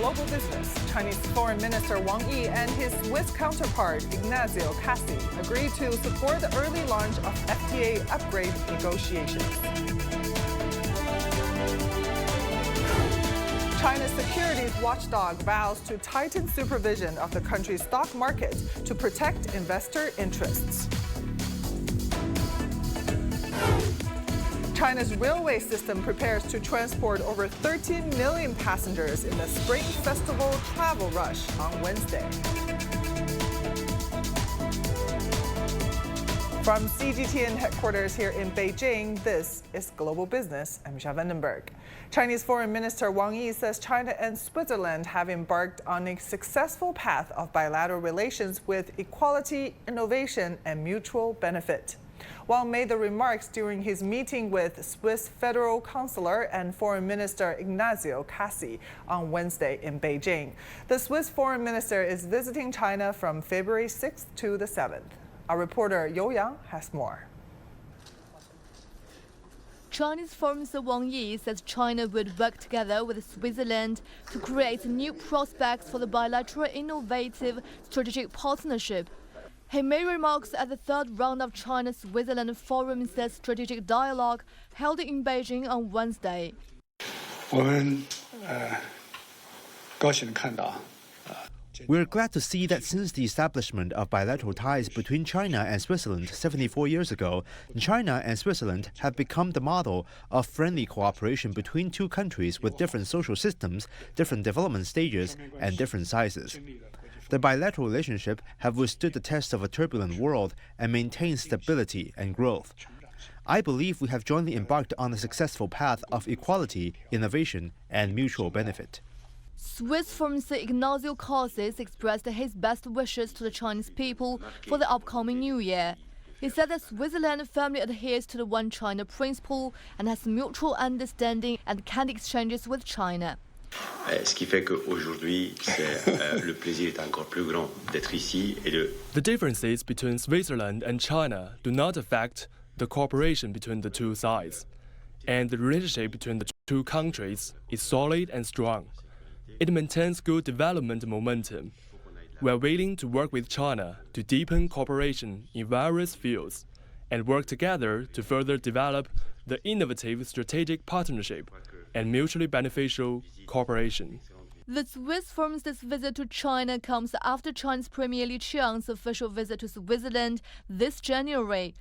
Global Business, Chinese Foreign Minister Wang Yi and his Swiss counterpart Ignazio Cassi agreed to support the early launch of FTA upgrade negotiations. China's securities watchdog vows to tighten supervision of the country's stock market to protect investor interests. China's railway system prepares to transport over 13 million passengers in the Spring Festival travel rush on Wednesday. From CGTN headquarters here in Beijing, this is Global Business. I'm Xia Vandenberg. Chinese Foreign Minister Wang Yi says China and Switzerland have embarked on a successful path of bilateral relations with equality, innovation, and mutual benefit. Wang made the remarks during his meeting with Swiss Federal Chancellor and Foreign Minister Ignazio Cassi on Wednesday in Beijing. The Swiss Foreign Minister is visiting China from February 6th to the 7th. Our reporter You Yang has more. Chinese Foreign Minister Wang Yi says China would work together with Switzerland to create new prospects for the bilateral innovative strategic partnership. He made remarks at the third round of China-Switzerland Foreign Ministers Strategic Dialogue held in Beijing on Wednesday. We're glad to see that since the establishment of bilateral ties between China and Switzerland 74 years ago, China and Switzerland have become the model of friendly cooperation between two countries with different social systems, different development stages, and different sizes. The bilateral relationship have withstood the test of a turbulent world and maintained stability and growth. I believe we have jointly embarked on a successful path of equality, innovation, and mutual benefit. Swiss Foreign Minister Ignazio Cassis expressed his best wishes to the Chinese people for the upcoming New Year. He said that Switzerland firmly adheres to the One China principle and has mutual understanding and candid exchanges with China. Ce qui fait qu'aujourd'hui, le plaisir est encore plus grand d'être ici et de. The differences between Switzerland and China do not affect the cooperation between the two sides, and the relationship between the two countries is solid and strong. It maintains good development momentum. We are willing to work with China to deepen cooperation in various fields and work together to further develop the innovative strategic partnership and mutually beneficial cooperation. The Swiss Foreign Minister's visit to China comes after China's Premier Li Qiang's official visit to Switzerland this January.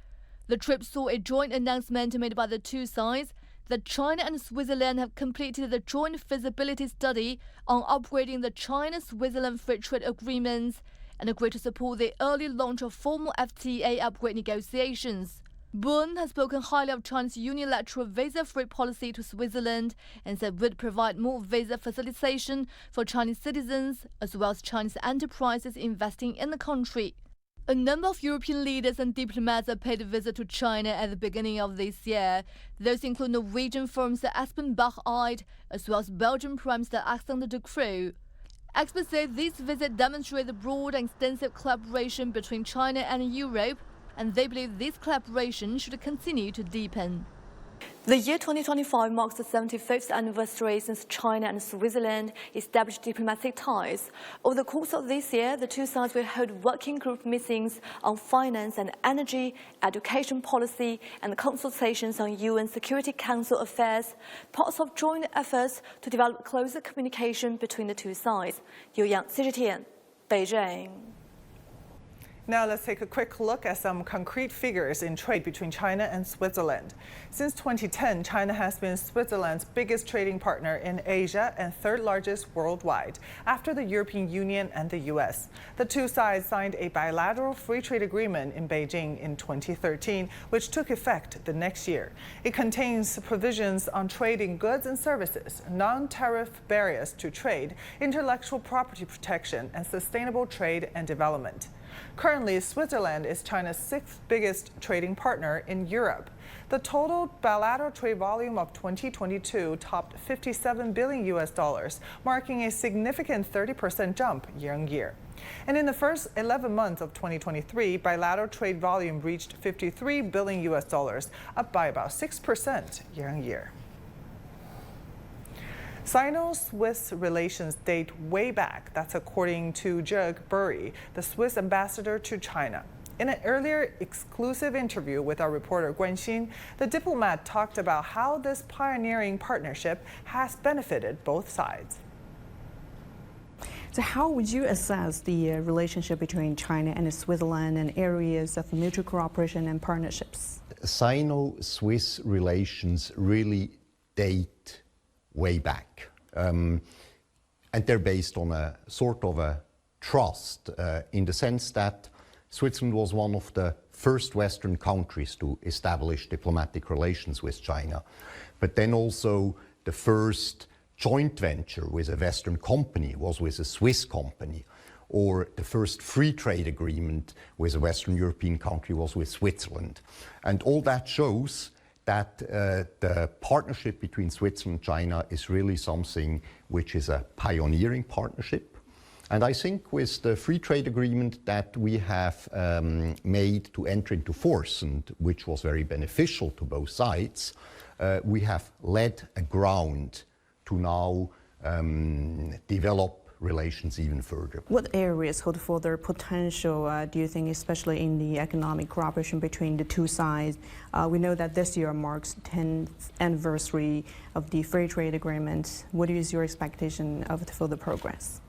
The trip saw a joint announcement made by the two sides that China and Switzerland have completed the joint feasibility study on upgrading the China-Switzerland Free Trade Agreements and agreed to support the early launch of formal FTA upgrade negotiations. Bonn has spoken highly of China's unilateral visa-free policy to Switzerland and said would provide more visa facilitation for Chinese citizens as well as Chinese enterprises investing in the country. A number of European leaders and diplomats have paid a visit to China at the beginning of this year. Those include Norwegian Foreign Minister Espen Barth Eide, as well as Belgian Prime Minister Alexander De Croo. Experts say this visit demonstrates the broad and extensive collaboration between China and Europe, and they believe this collaboration should continue to deepen. The year 2025 marks the 75th anniversary since China and Switzerland established diplomatic ties. Over the course of this year, the two sides will hold working group meetings on finance and energy, education policy, and consultations on UN Security Council affairs, parts of joint efforts to develop closer communication between the two sides. You Yang, CGTN, Beijing. Now let's take a quick look at some concrete figures in trade between China and Switzerland. Since 2010, China has been Switzerland's biggest trading partner in Asia and third largest worldwide, after the European Union and the US. The two sides signed a bilateral free trade agreement in Beijing in 2013, which took effect the next year. It contains provisions on trade in goods and services, non-tariff barriers to trade, intellectual property protection, and sustainable trade and development. Currently, Switzerland is China's sixth biggest trading partner in Europe. The total bilateral trade volume of 2022 topped $57 billion, marking a significant 30% jump year on year. And in the first 11 months of 2023, bilateral trade volume reached $53 billion, up by about 6% year on year. Sino-Swiss relations date way back. That's according to Zheng Buri, the Swiss ambassador to China. In an earlier exclusive interview with our reporter Guan Xin, the diplomat talked about how this pioneering partnership has benefited both sides. So how would you assess the relationship between China and Switzerland and areas of mutual cooperation and partnerships? Sino-Swiss relations really date way back. And they're based on a sort of a trust in the sense that Switzerland was one of the first Western countries to establish diplomatic relations with China, but then also the first joint venture with a Western company was with a Swiss company, or the first free trade agreement with a Western European country was with Switzerland. And all that shows that the partnership between Switzerland and China is really something which is a pioneering partnership. And I think with the free trade agreement that we have made to enter into force, and which was very beneficial to both sides, we have led a ground to now develop relations even further. What areas hold further potential, do you think, especially in the economic cooperation between the two sides? We know that this year marks the 10th anniversary of the free trade agreement. What is your expectation of the further progress?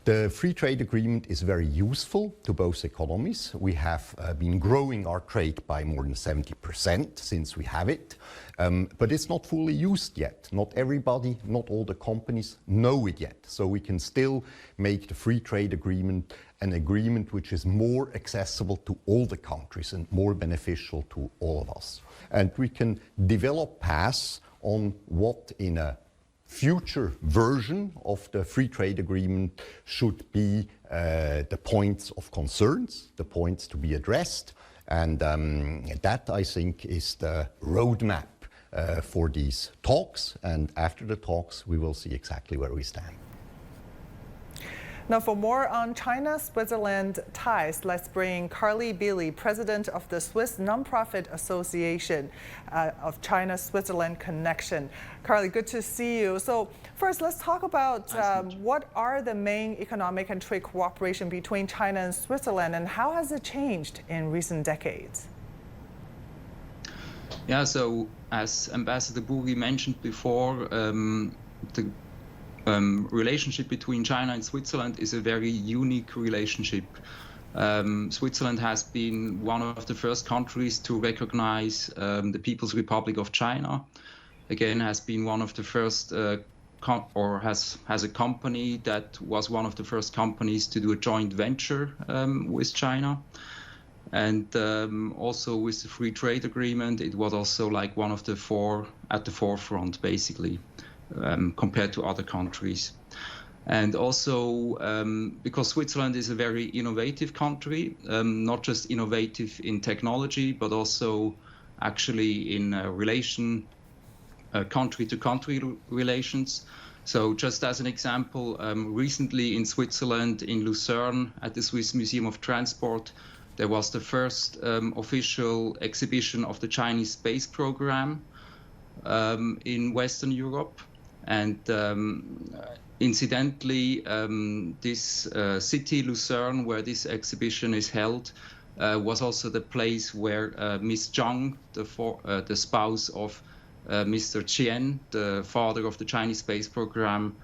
The free trade agreement is very useful to both economies. We have been growing our trade by more than 70% since we have it, but it's not fully used yet. Not everybody, not all the companies know it yet. So we can still make the free trade agreement an agreement which is more accessible to all the countries and more beneficial to all of us. And we can develop paths on what in a future version of the free trade agreement should be the points of concerns, the points to be addressed, and that I think is the roadmap for these talks, and after the talks we will see exactly where we stand. Now, for more on China-Switzerland ties, let's bring Carly Beely, president of the Swiss Nonprofit Association of China-Switzerland Connection. Carly, good to see you. So first, let's talk about what are the main economic and trade cooperation between China and Switzerland, and how has it changed in recent decades? Yeah, so as Ambassador Buri mentioned before, the relationship between China and Switzerland is a very unique relationship. Switzerland has been one of the first countries to recognize the People's Republic of China. Again, has been one of the first, has a company that was one of the first companies to do a joint venture with China. And also with the free trade agreement, it was also like one of the four at the forefront, basically. Compared to other countries. And also because Switzerland is a very innovative country, not just innovative in technology, but also actually in country-to-country relations. So just as an example, recently in Switzerland, in Lucerne, at the Swiss Museum of Transport, there was the first official exhibition of the Chinese space program in Western Europe. And incidentally, this city, Lucerne, where this exhibition is held, was also the place where Miss Zhang, the spouse of Mr. Qian, the father of the Chinese space program,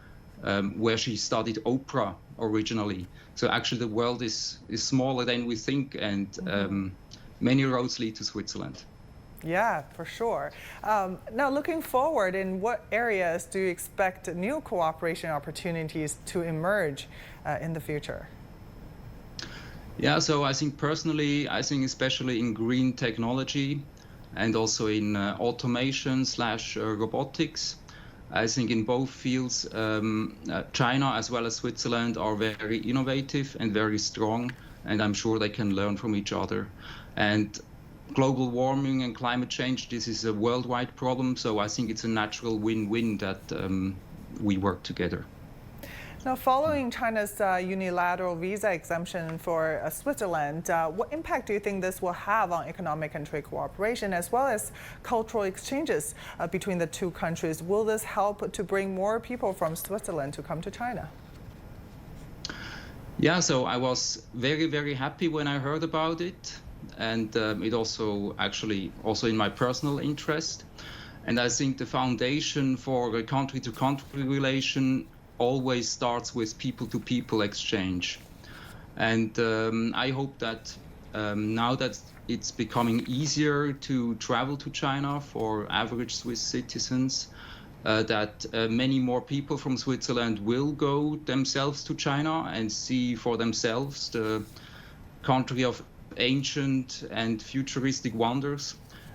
where she studied opera originally. So actually the world is smaller than we think, and many roads lead to Switzerland. Yeah, for sure. Now, looking forward, in what areas do you expect new cooperation opportunities to emerge in the future? Yeah, so I think personally, especially in green technology and also in automation/robotics. I think in both fields, China as well as Switzerland are very innovative and very strong, and I'm sure they can learn from each other. And global warming and climate change, this is a worldwide problem, so I think it's a natural win-win that we work together. Now, following China's unilateral visa exemption for Switzerland, what impact do you think this will have on economic and trade cooperation as well as cultural exchanges between the two countries? Will this help to bring more people from Switzerland to come to China? Yeah, so I was very, very happy when I heard about it. And it also in my personal interest. And I think the foundation for a country-to-country relation always starts with people-to-people exchange. And I hope that now that it's becoming easier to travel to China for average Swiss citizens, that many more people from Switzerland will go themselves to China and see for themselves the country of ancient and futuristic wonders.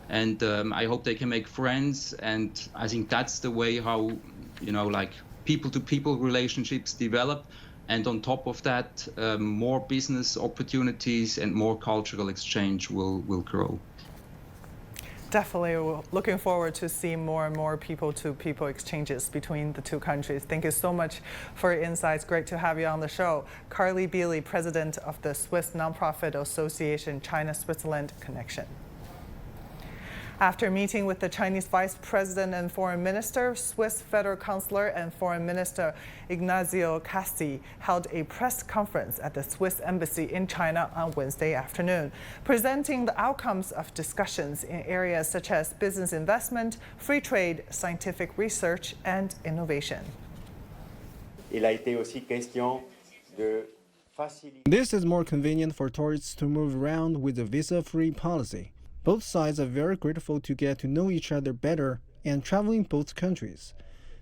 And I hope they can make friends. And I think that's the way how, people-to-people relationships develop. And on top of that, more business opportunities and more cultural exchange will grow. Definitely looking forward to seeing more and more people-to-people exchanges between the two countries. Thank you so much for your insights. Great to have you on the show. Carly Beely, president of the Swiss nonprofit association China-Switzerland Connection. After meeting with the Chinese Vice President and Foreign Minister, Swiss Federal Chancellor and Foreign Minister Ignazio Cassis held a press conference at the Swiss Embassy in China on Wednesday afternoon, presenting the outcomes of discussions in areas such as business investment, free trade, scientific research, and innovation. This is more convenient for tourists to move around with a visa-free policy. Both sides are very grateful to get to know each other better and traveling both countries.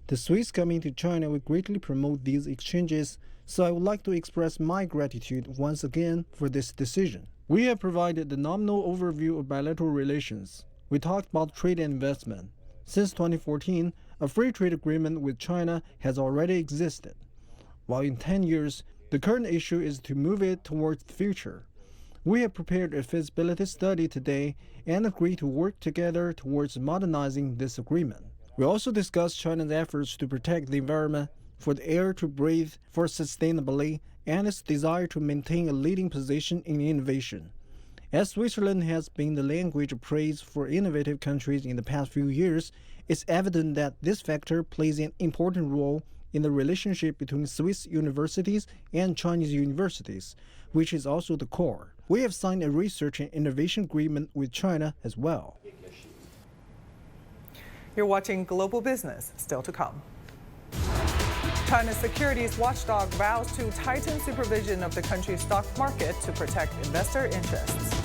The Swiss coming to China will greatly promote these exchanges, so I would like to express my gratitude once again for this decision. We have provided the nominal overview of bilateral relations. We talked about trade and investment. Since 2014, a free trade agreement with China has already existed. While in 10 years, the current issue is to move it towards the future. We have prepared a feasibility study today and agreed to work together towards modernizing this agreement. We also discussed China's efforts to protect the environment, for the air to breathe, for sustainability, and its desire to maintain a leading position in innovation. As Switzerland has been the language of praise for innovative countries in the past few years, it's evident that this factor plays an important role in the relationship between Swiss universities and Chinese universities, which is also the core. We have signed a research and innovation agreement with China as well. You're watching Global Business, still to come. China's securities watchdog vows to tighten supervision of the country's stock market to protect investor interests.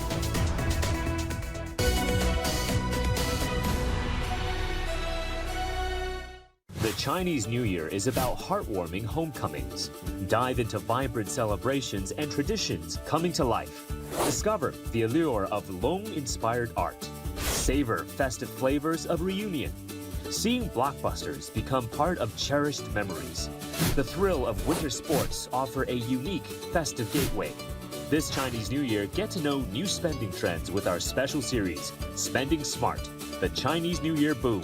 The Chinese New Year is about heartwarming homecomings. Dive into vibrant celebrations and traditions coming to life. Discover the allure of Long-inspired art. Savor festive flavors of reunion. Seeing blockbusters become part of cherished memories. The thrill of winter sports offer a unique festive gateway. This Chinese New Year, get to know new spending trends with our special series, Spending Smart, the Chinese New Year Boom.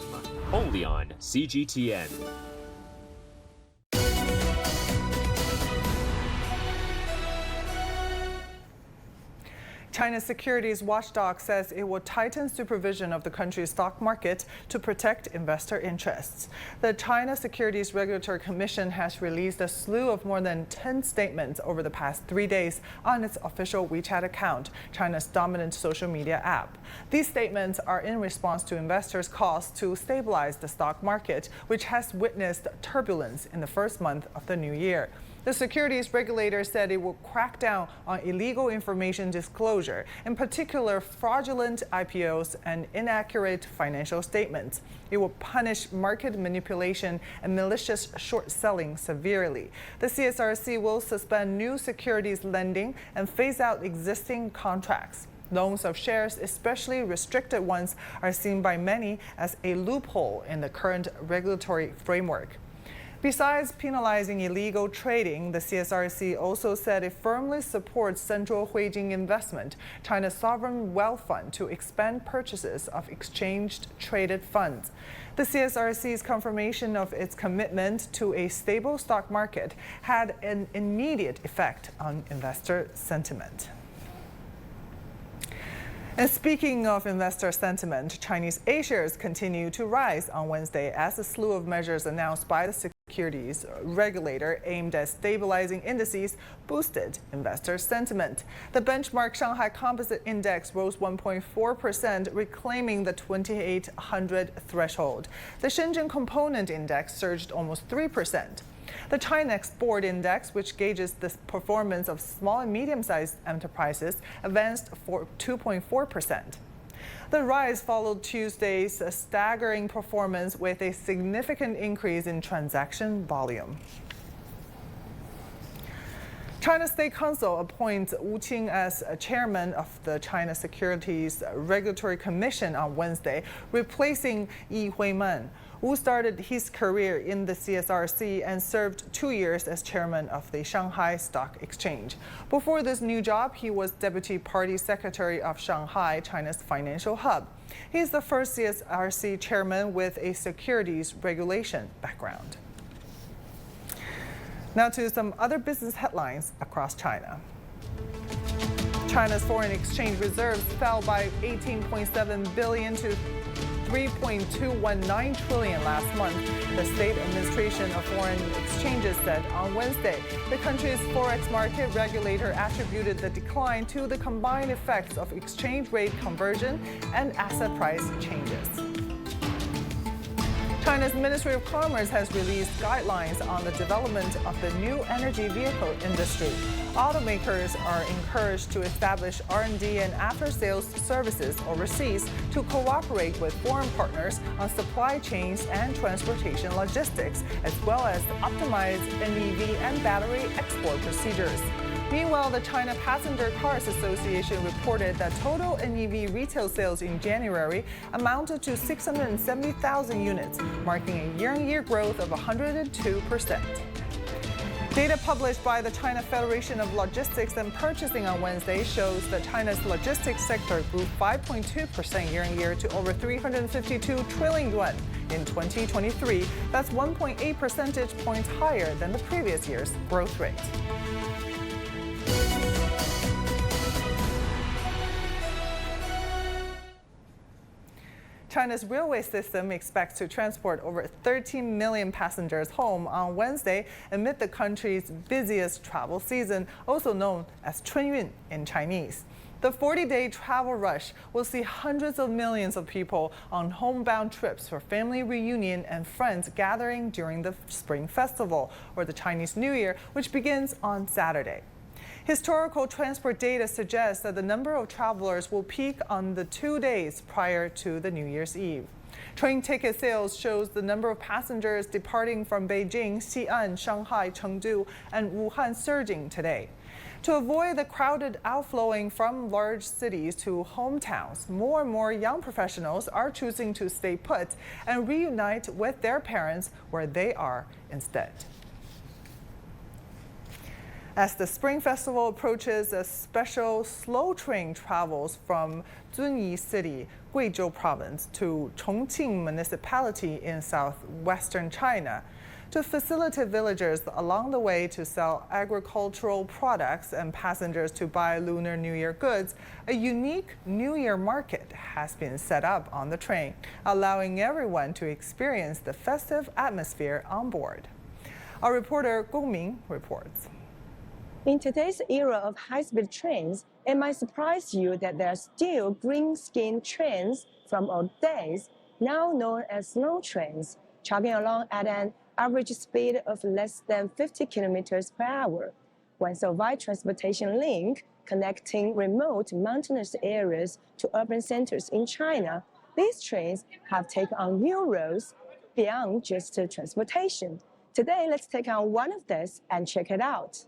Only on CGTN. China's securities watchdog says it will tighten supervision of the country's stock market to protect investor interests. The China Securities Regulatory Commission has released a slew of more than 10 statements over the past 3 days on its official WeChat account, China's dominant social media app. These statements are in response to investors' calls to stabilize the stock market, which has witnessed turbulence in the first month of the new year. The securities regulator said it will crack down on illegal information disclosure, in particular fraudulent IPOs and inaccurate financial statements. It will punish market manipulation and malicious short selling severely. The CSRC will suspend new securities lending and phase out existing contracts. Loans of shares, especially restricted ones, are seen by many as a loophole in the current regulatory framework. Besides penalizing illegal trading, the CSRC also said it firmly supports Central Huijin Investment, China's sovereign wealth fund, to expand purchases of exchange-traded funds. The CSRC's confirmation of its commitment to a stable stock market had an immediate effect on investor sentiment. And speaking of investor sentiment, Chinese A-shares continue to rise on Wednesday as a slew of measures announced by the securities regulator aimed at stabilizing indices boosted investor sentiment. The benchmark Shanghai Composite Index rose 1.4%, reclaiming the 2,800 threshold. The Shenzhen Component Index surged almost 3%. The China Export Index, which gauges the performance of small and medium-sized enterprises, advanced for 2.4%. The rise followed Tuesday's staggering performance with a significant increase in transaction volume. China State Council appoints Wu Qing as chairman of the China Securities Regulatory Commission on Wednesday, replacing Yi Huiman. Wu started his career in the CSRC and served 2 years as chairman of the Shanghai Stock Exchange. Before this new job, he was deputy party secretary of Shanghai, China's financial hub. He is the first CSRC chairman with a securities regulation background. Now to some other business headlines across China. China's foreign exchange reserves fell by 18.7 billion to 3.219 trillion last month, the State Administration of Foreign Exchanges said on Wednesday. The country's forex market regulator attributed the decline to the combined effects of exchange rate conversion and asset price changes. China's Ministry of Commerce has released guidelines on the development of the new energy vehicle industry. Automakers are encouraged to establish R&D and after-sales services overseas to cooperate with foreign partners on supply chains and transportation logistics, as well as optimize NEV and battery export procedures. Meanwhile, the China Passenger Cars Association reported that total NEV retail sales in January amounted to 670,000 units, marking a year-on-year growth of 102%. Data published by the China Federation of Logistics and Purchasing on Wednesday shows that China's logistics sector grew 5.2% year-on-year to over 352 trillion yuan in 2023. That's 1.8 percentage points higher than the previous year's growth rate. China's railway system expects to transport over 13 million passengers home on Wednesday amid the country's busiest travel season, also known as Chunyun in Chinese. The 40-day travel rush will see hundreds of millions of people on homebound trips for family reunion and friends gathering during the Spring Festival, or the Chinese New Year, which begins on Saturday. Historical transport data suggests that the number of travelers will peak on the 2 days prior to the New Year's Eve. Train ticket sales shows the number of passengers departing from Beijing, Xi'an, Shanghai, Chengdu, and Wuhan surging today. To avoid the crowded outflowing from large cities to hometowns, more and more young professionals are choosing to stay put and reunite with their parents where they are instead. As the Spring Festival approaches, a special slow train travels from Zunyi City, Guizhou Province, to Chongqing Municipality in southwestern China to facilitate villagers along the way to sell agricultural products and passengers to buy Lunar New Year goods. A unique New Year market has been set up on the train, allowing everyone to experience the festive atmosphere on board. Our reporter Gong Ming reports. In today's era of high-speed trains, it might surprise you that there are still green-skinned trains from old days, now known as slow trains, chugging along at an average speed of less than 50 kilometers per hour. Once a wide transportation link connecting remote mountainous areas to urban centers in China, these trains have taken on new roles beyond just transportation. Today, let's take on one of these and check it out.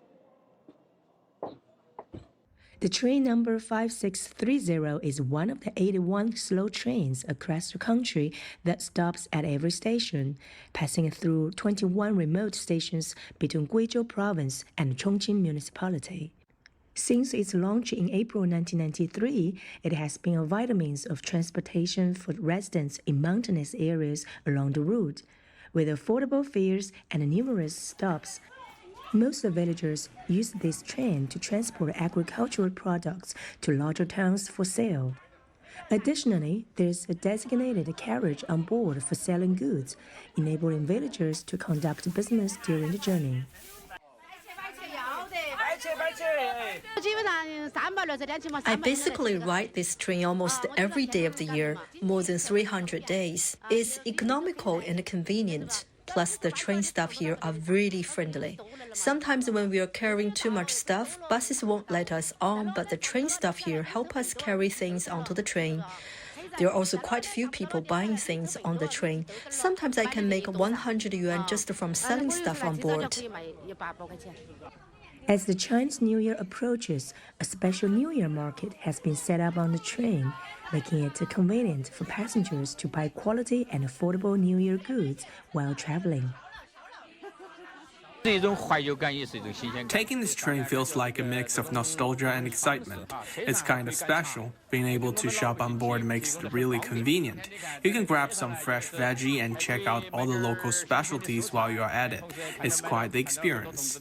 The train number 5630 is one of the 81 slow trains across the country that stops at every station, passing through 21 remote stations between Guizhou Province and Chongqing Municipality. Since its launch in April 1993, it has been a vital means of transportation for residents in mountainous areas along the route, with affordable fares and numerous stops. Most villagers use this train to transport agricultural products to larger towns for sale. Additionally, there's a designated carriage on board for selling goods, enabling villagers to conduct business during the journey. I basically ride this train almost every day of the year, more than 300 days. It's economical and convenient. Plus, the train staff here are really friendly. Sometimes when we are carrying too much stuff, buses won't let us on, but the train staff here help us carry things onto the train. There are also quite few people buying things on the train. Sometimes I can make 100 yuan just from selling stuff on board. As the Chinese New Year approaches, a special New Year market has been set up on the train, making it convenient for passengers to buy quality and affordable New Year goods while traveling. Taking this train feels like a mix of nostalgia and excitement. It's kind of special. Being able to shop on board makes it really convenient. You can grab some fresh veggie and check out all the local specialties while you're at it. It's quite the experience.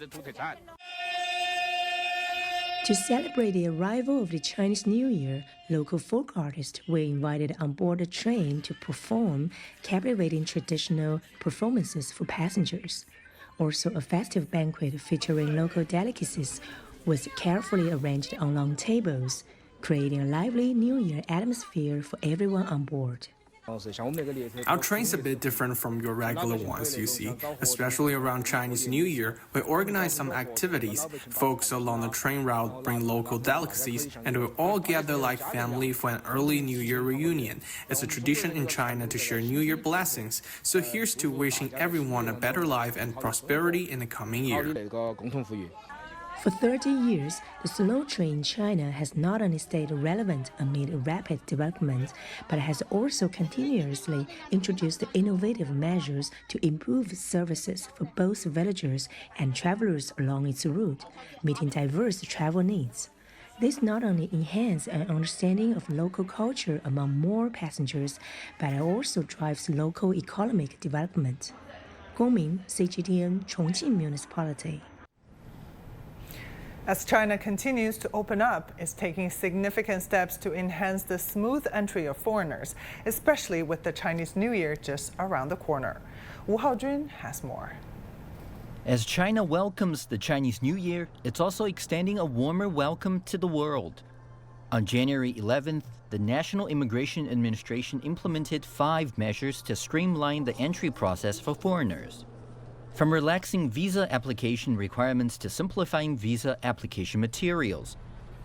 To celebrate the arrival of the Chinese New Year, local folk artists were invited on board the train to perform captivating traditional performances for passengers. Also, a festive banquet featuring local delicacies was carefully arranged on long tables, creating a lively New Year atmosphere for everyone on board. Our train's a bit different from your regular ones, you see. Especially around Chinese New Year, we organize some activities. Folks along the train route bring local delicacies, and we all gather like family for an early New Year reunion. It's a tradition in China to share New Year blessings, so here's to wishing everyone a better life and prosperity in the coming year. For 30 years, the slow train in China has not only stayed relevant amid rapid development, but has also continuously introduced innovative measures to improve services for both villagers and travelers along its route, meeting diverse travel needs. This not only enhances an understanding of local culture among more passengers, but it also drives local economic development. Gongming, CGTN, Chongqing Municipality. As China continues to open up, it's taking significant steps to enhance the smooth entry of foreigners, especially with the Chinese New Year just around the corner. Wu Haojun has more. As China welcomes the Chinese New Year, it's also extending a warmer welcome to the world. On January 11th, the National Immigration Administration implemented 5 measures to streamline the entry process for foreigners. From relaxing visa application requirements to simplifying visa application materials,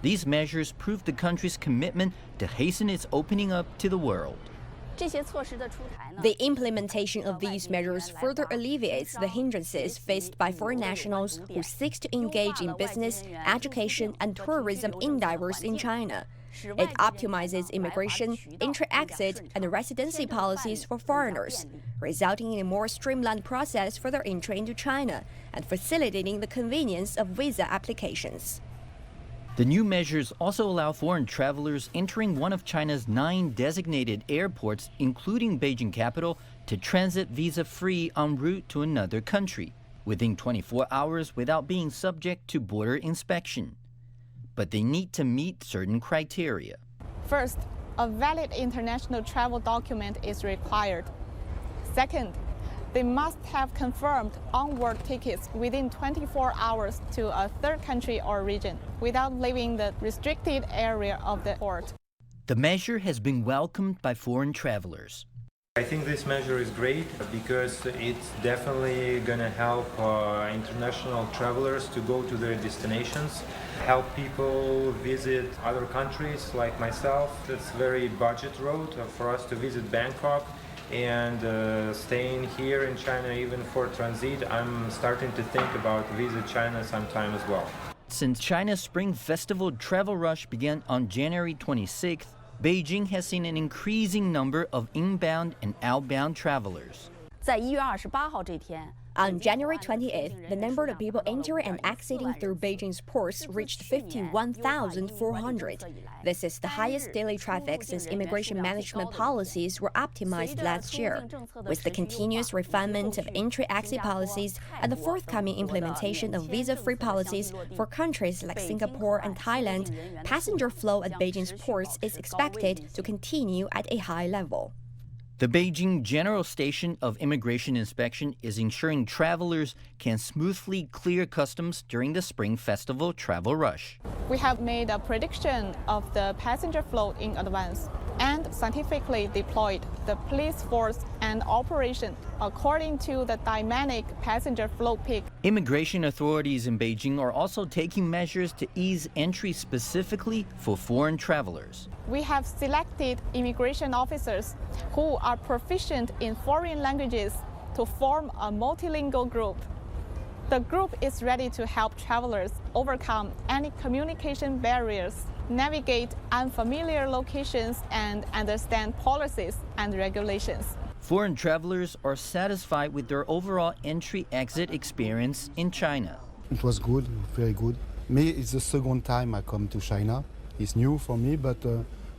these measures prove the country's commitment to hasten its opening up to the world. The implementation of these measures further alleviates the hindrances faced by foreign nationals who seek to engage in business, education, and tourism endeavors in China. It optimizes immigration, intra-exit, and residency policies for foreigners, resulting in a more streamlined process for their entry into China and facilitating the convenience of visa applications. The new measures also allow foreign travelers entering one of China's 9 designated airports, including Beijing capital, to transit visa-free en route to another country within 24 hours without being subject to border inspection. But they need to meet certain criteria. First, a valid international travel document is required. Second, they must have confirmed onward tickets within 24 hours to a third country or region without leaving the restricted area of the port. The measure has been welcomed by foreign travelers. I think this measure is great because it's definitely going to help international travelers to go to their destinations, help people visit other countries like myself. It's a very budget road for us to visit Bangkok, and staying here in China even for transit, I'm starting to think about visit China sometime as well. Since China's Spring Festival travel rush began on January 26th, Beijing has seen an increasing number of inbound and outbound travelers. 在1月28号这天 On January 28th, the number of people entering and exiting through Beijing's ports reached 51,400. This is the highest daily traffic since immigration management policies were optimized last year. With the continuous refinement of entry-exit policies and the forthcoming implementation of visa-free policies for countries like Singapore and Thailand, passenger flow at Beijing's ports is expected to continue at a high level. The Beijing General Station of Immigration Inspection is ensuring travelers can smoothly clear customs during the Spring Festival travel rush. We have made a prediction of the passenger flow in advance and scientifically deployed the police force and operation according to the dynamic passenger flow peak. Immigration authorities in Beijing are also taking measures to ease entry specifically for foreign travelers. We have selected immigration officers who are proficient in foreign languages to form a multilingual group. The group is ready to help travelers overcome any communication barriers, navigate unfamiliar locations, and understand policies and regulations. Foreign travelers are satisfied with their overall entry-exit experience in China. It was good, very good. Me, it's the second time I come to China. It's new for me, but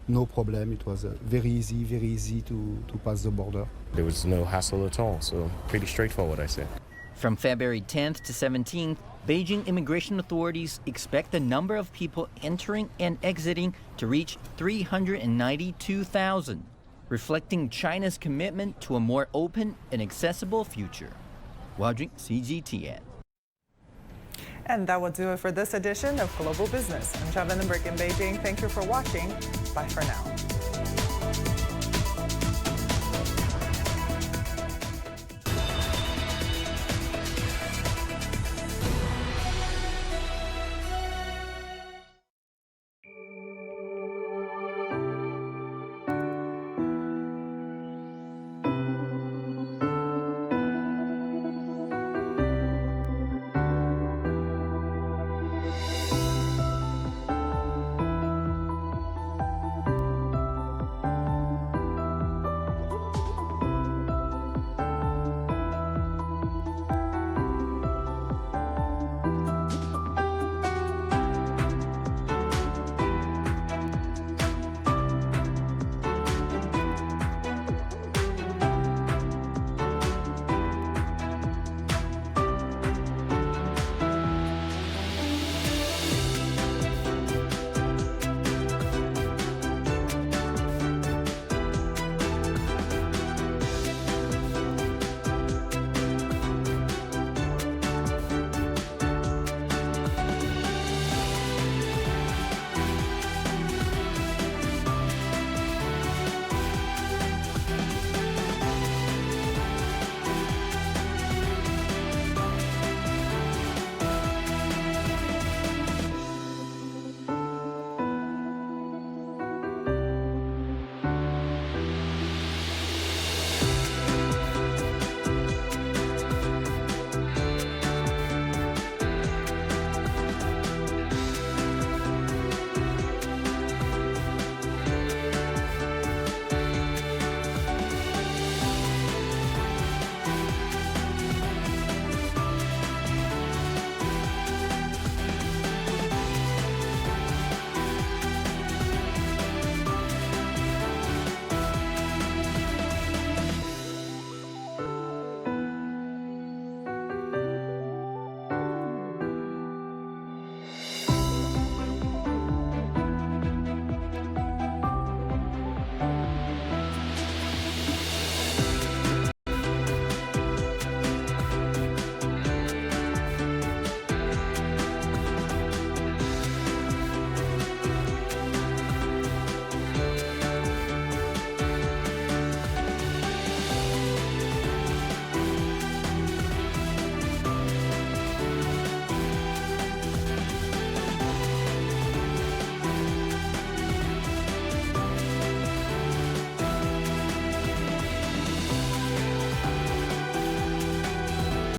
no problem. It was very easy to pass the border. There was no hassle at all, so pretty straightforward, I say. From February 10th to 17th, Beijing immigration authorities expect the number of people entering and exiting to reach 392,000, reflecting China's commitment to a more open and accessible future. Wajing, CGTN. And that will do it for this edition of Global Business. I'm Jia Vandenberg in Beijing. Thank you for watching. Bye for now.